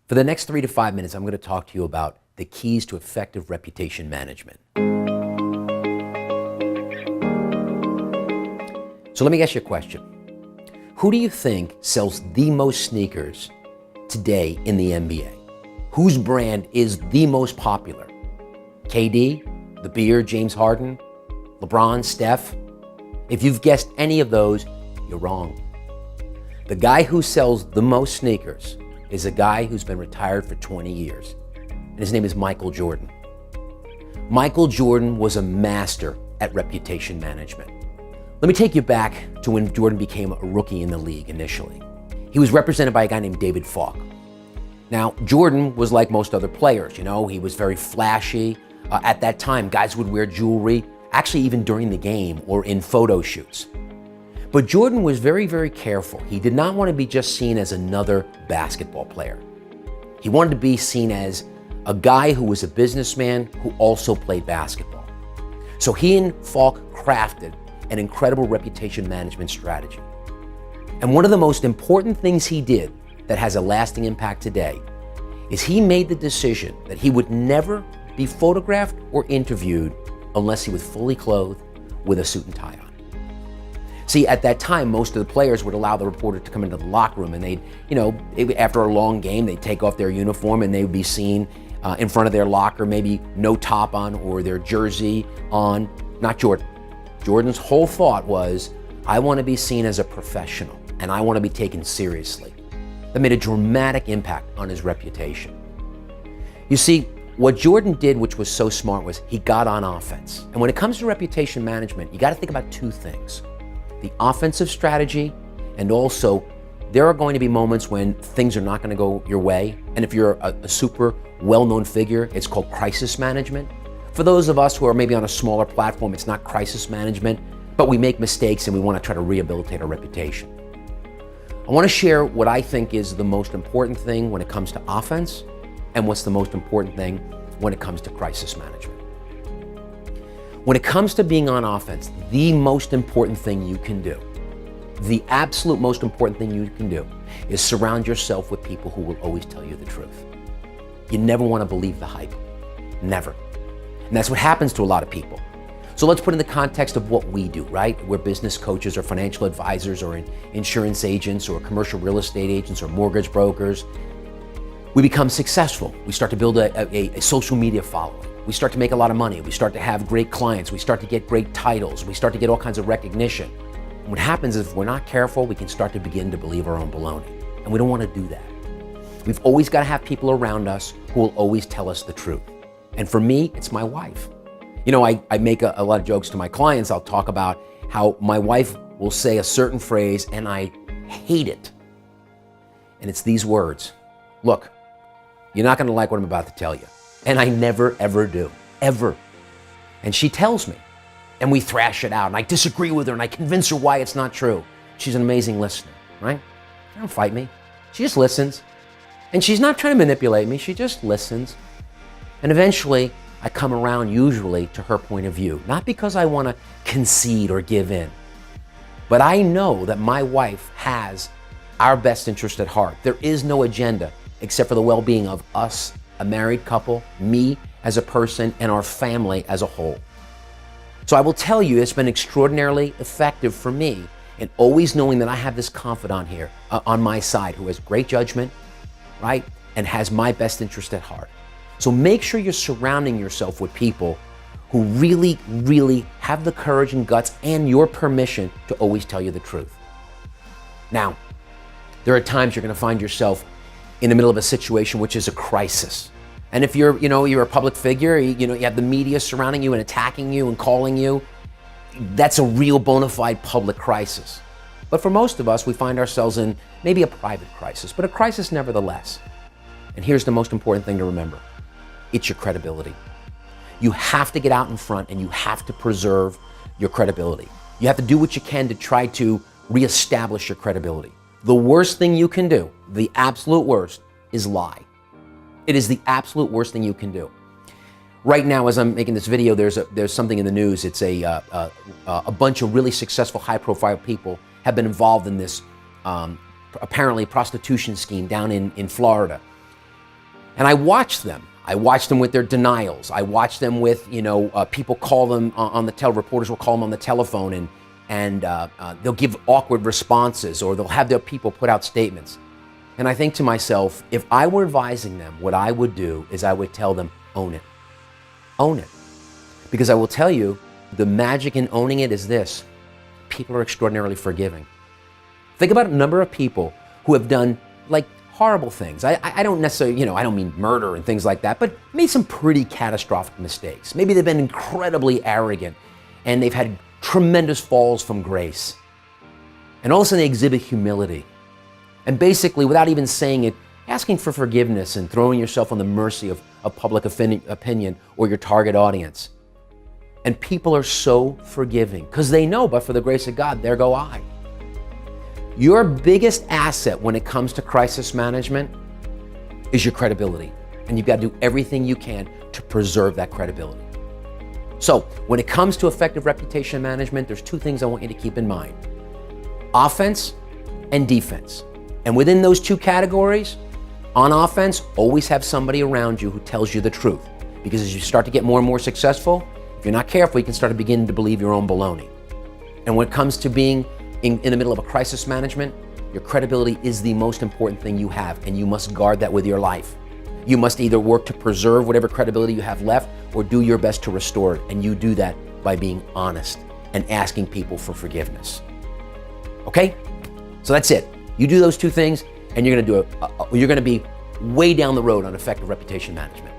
For the next 3 to 5 minutes, I'm going to talk to you about the keys to effective reputation management. So let me ask you a question. Who do you think sells the most sneakers today in the NBA? Whose brand is the most popular? KD, the Beard, James Harden, LeBron, Steph? If you've guessed any of those, you're wrong. The guy who sells the most sneakers is a guy who's been retired for 20 years. And his name is Michael Jordan. Michael Jordan was a master at reputation management. Let me take you back to when Jordan became a rookie in the league initially. He was represented by a guy named David Falk. Now, Jordan was like most other players, he was very flashy. At that time, guys would wear jewelry, actually even during the game or in photo shoots. But Jordan was very, very careful. He did not want to be just seen as another basketball player. He wanted to be seen as a guy who was a businessman who also played basketball. So he and Falk crafted an incredible reputation management strategy. And one of the most important things he did that has a lasting impact today is he made the decision that he would never be photographed or interviewed unless he was fully clothed with a suit and tie on. See, at that time, most of the players would allow the reporter to come into the locker room and they'd, after a long game, they'd take off their uniform and they would be seen in front of their locker, maybe no top on or their jersey on. Not Jordan. Jordan's whole thought was, I want to be seen as a professional and I want to be taken seriously. That made a dramatic impact on his reputation. You see, what Jordan did, which was so smart, was he got on offense. And when it comes to reputation management, you got to think about two things. The offensive strategy, and also there are going to be moments when things are not going to go your way. And if you're a super well-known figure, it's called crisis management. For those of us who are maybe on a smaller platform, it's not crisis management, but we make mistakes and we want to try to rehabilitate our reputation. I want to share what I think is the most important thing when it comes to offense and what's the most important thing when it comes to crisis management. When it comes to being on offense, the most important thing you can do, the absolute most important thing you can do is surround yourself with people who will always tell you the truth. You never want to believe the hype. Never. And that's what happens to a lot of people. So let's put in the context of what we do, right? We're business coaches or financial advisors or insurance agents or commercial real estate agents or mortgage brokers. We become successful. We start to build a social media following. We start to make a lot of money. We start to have great clients. We start to get great titles. We start to get all kinds of recognition. And what happens is if we're not careful, we can start to begin to believe our own baloney. And we don't want to do that. We've always got to have people around us who will always tell us the truth. And for me, it's my wife. I make a lot of jokes to my clients. I'll talk about how my wife will say a certain phrase and I hate it. And it's these words. Look, you're not going to like what I'm about to tell you. And I never, ever do. Ever. And she tells me. And we thrash it out. And I disagree with her and I convince her why it's not true. She's an amazing listener, right? She don't fight me. She just listens. And she's not trying to manipulate me. She just listens. And eventually, I come around usually to her point of view. Not because I want to concede or give in. But I know that my wife has our best interest at heart. There is no agenda except for the well-being of us, a married couple, me as a person, and our family as a whole. So I will tell you, it's been extraordinarily effective for me in always knowing that I have this confidant here on my side who has great judgment, right? And has my best interest at heart. So make sure you're surrounding yourself with people who really, really have the courage and guts and your permission to always tell you the truth. Now, there are times you're going to find yourself in the middle of a situation which is a crisis. And if you're a public figure, you have the media surrounding you and attacking you and calling you, that's a real bona fide public crisis. But for most of us, we find ourselves in maybe a private crisis, but a crisis nevertheless. And here's the most important thing to remember. It's your credibility. You have to get out in front and you have to preserve your credibility. You have to do what you can to try to reestablish your credibility. The worst thing you can do, the absolute worst, is lie. It is the absolute worst thing you can do. Right now, as I'm making this video, there's something in the news. It's a bunch of really successful, high-profile people have been involved in this apparently prostitution scheme down in Florida. And I watch them. I watch them with their denials. I watch them with, people call them reporters will call them on the telephone and they'll give awkward responses, or they'll have their people put out statements. And I think to myself, if I were advising them, what I would do is I would tell them, own it. Own it. Because I will tell you, the magic in owning it is this: people are extraordinarily forgiving. Think about a number of people who have done like horrible things. I don't necessarily, I don't mean murder and things like that, but made some pretty catastrophic mistakes. Maybe they've been incredibly arrogant and they've had tremendous falls from grace. And all of a sudden they exhibit humility. And basically, without even saying it, asking for forgiveness and throwing yourself on the mercy of public opinion or your target audience. And people are so forgiving because they know, but for the grace of God, there go I. Your biggest asset when it comes to crisis management is your credibility. And you've got to do everything you can to preserve that credibility. So when it comes to effective reputation management, there's two things I want you to keep in mind: offense and defense. And within those two categories, on offense, always have somebody around you who tells you the truth. Because as you start to get more and more successful, if you're not careful, you can start to begin to believe your own baloney. And when it comes to being in the middle of a crisis management, your credibility is the most important thing you have, and you must guard that with your life. You must either work to preserve whatever credibility you have left or do your best to restore it. And you do that by being honest and asking people for forgiveness. Okay? So that's it. You do those two things and you're going to be way down the road on effective reputation management.